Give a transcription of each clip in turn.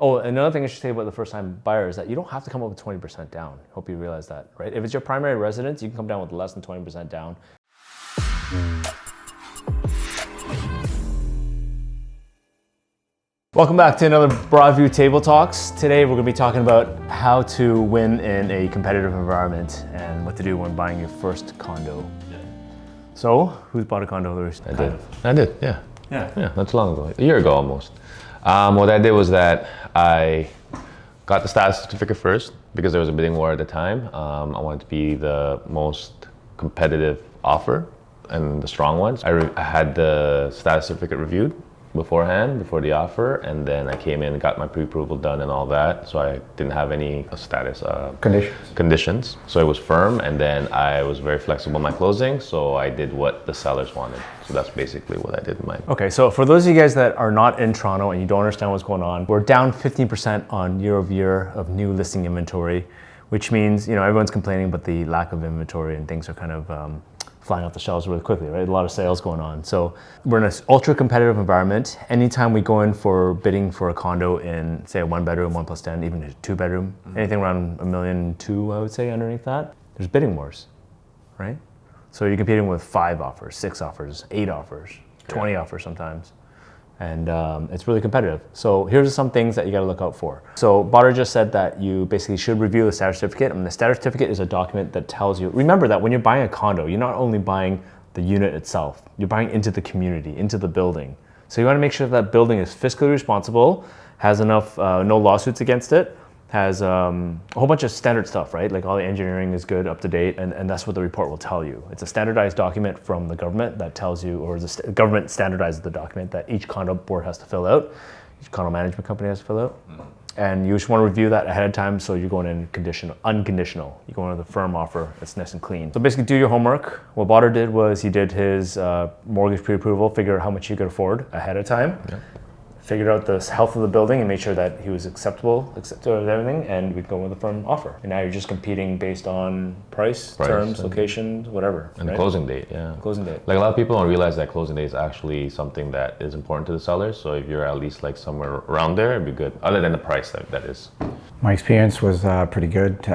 Oh, another thing I should say about the first-time buyer is that you don't have to come up with 20% down. Hope you realize that, right? If it's your primary residence, you can come down with less than 20% down. Welcome back to another Broadview Table Talks. Today we're going to be talking about how to win in a competitive environment and what to do when buying your first condo. Yeah. So, who's bought a condo recently? I did, yeah. Yeah, that's long ago, a year ago almost. What I did was that I got the status certificate first because there was a bidding war at the time. I wanted to be the most competitive offer and the strong ones. I had the status certificate reviewed beforehand, before the offer, and then I came in and got my pre-approval done and all that, so I didn't have any status conditions. So it was firm, and then I was very flexible in my closing, so I did what the sellers wanted. So that's basically what I did in mine. Okay, so for those of you guys that are not in Toronto and you don't understand what's going on, we're down 15% on year over year of new listing inventory, which means, you know, everyone's complaining about the lack of inventory and things are kind of flying off the shelves really quickly, right? A lot of sales going on. So we're in an ultra competitive environment. Anytime we go in for bidding for a condo in, say, a 1-bedroom, 1+10, even a 2-bedroom, anything around $1.2 million, I would say, underneath that, there's bidding wars, right? So you're competing with 5 offers, 6 offers, 8 offers, 20 offers sometimes. And it's really competitive. So here's some things that you gotta look out for. So Badr just said that you basically should review the status certificate. And the status certificate is a document that tells you, remember that when you're buying a condo, you're not only buying the unit itself, you're buying into the community, into the building. So you wanna make sure that building is fiscally responsible, has enough, no lawsuits against it, has a whole bunch of standard stuff, right? Like all the engineering is good, up to date, and that's what the report will tell you. It's a standardized document from the government that tells you, or the government standardizes the document that each condo board has to fill out, each condo management company has to fill out. And you just want to review that ahead of time, so you're going in unconditional. You go into the firm offer, it's nice and clean. So basically do your homework. What Badr did was he did his mortgage pre-approval, figure out how much he could afford ahead of time. Yeah. Figured out the health of the building and made sure that he was acceptable with everything, and we'd go with a firm offer. And now you're just competing based on price terms, locations, whatever. And right? The closing date, yeah. Closing date. Like a lot of people don't realize that closing date is actually something that is important to the sellers. So if you're at least like somewhere around there, it'd be good. Other than the price, that is. My experience was pretty good.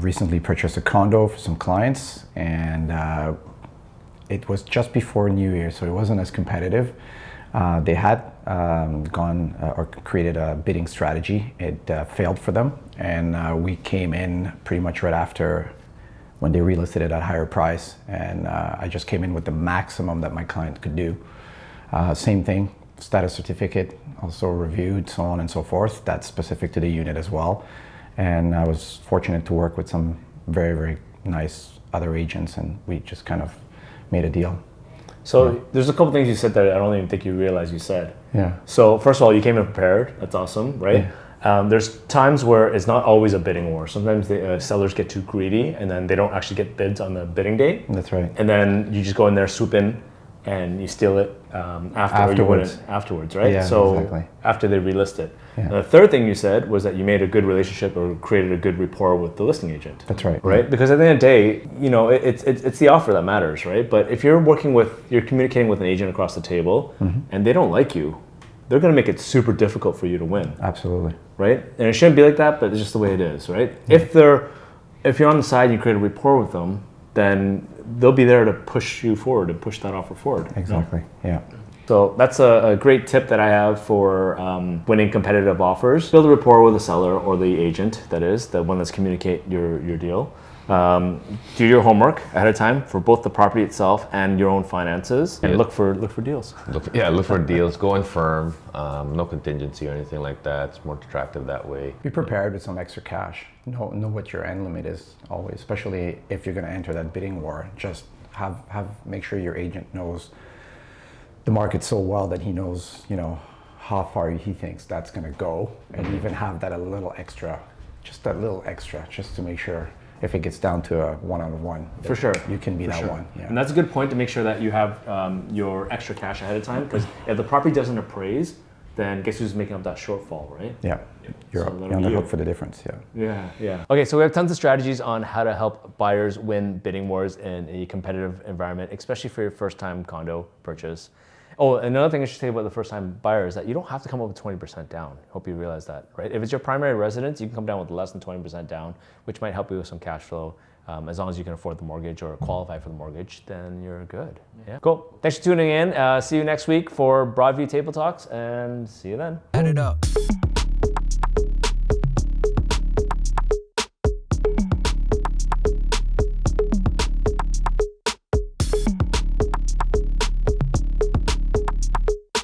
Recently purchased a condo for some clients, and it was just before New Year, so it wasn't as competitive. They had gone or created a bidding strategy. It failed for them, and we came in pretty much right after when they relisted it at a higher price, and I just came in with the maximum that my client could do. Same thing, status certificate also reviewed, so on and so forth. That's specific to the unit as well, and I was fortunate to work with some very, very nice other agents, and we just kind of made a deal. So there's a couple things you said that I don't even think you realize you said. Yeah. So first of all, you came in prepared. That's awesome, right? Yeah. There's times where it's not always a bidding war. Sometimes the sellers get too greedy and then they don't actually get bids on the bidding date. That's right. And then you just go in there, swoop in, and you steal it afterwards, right? Yeah, so exactly. After they relist it. Yeah. And the third thing you said was that you made a good relationship or created a good rapport with the listing agent. That's right. Right? Yeah. Because at the end of the day, you know, it's the offer that matters, right? But if you're communicating with an agent across the table and they don't like you, they're going to make it super difficult for you to win. Absolutely. Right? And it shouldn't be like that, but it's just the way it is, right? Yeah. If you're on the side and you create a rapport with them, then they'll be there to push you forward and push that offer forward. Exactly, yeah. So that's a great tip that I have for winning competitive offers. Build a rapport with the seller or the agent, that is, the one that's communicate your deal. Do your homework ahead of time for both the property itself and your own finances, and look for deals. Look for deals. Go in firm. No contingency or anything like that. It's more attractive that way. Be prepared with some extra cash. Know what your end limit is always, especially if you're going to enter that bidding war. Just make sure your agent knows the market so well that he knows, you know, how far he thinks that's going to go, and even have that a little extra, just to make sure. If it gets down to a one-on-one, for sure, you can be that one. Yeah. And that's a good point to make sure that you have your extra cash ahead of time, because if the property doesn't appraise, then guess who's making up that shortfall, right? Yeah, you're on the hook for the difference. Yeah. Okay, so we have tons of strategies on how to help buyers win bidding wars in a competitive environment, especially for your first-time condo purchase. Oh, another thing I should say about the first-time buyer is that you don't have to come up with 20% down. Hope you realize that, right? If it's your primary residence, you can come down with less than 20% down, which might help you with some cash flow. As long as you can afford the mortgage or qualify for the mortgage, then you're good. Yeah, cool. Thanks for tuning in. See you next week for Broadview Table Talks, and see you then. Add it up.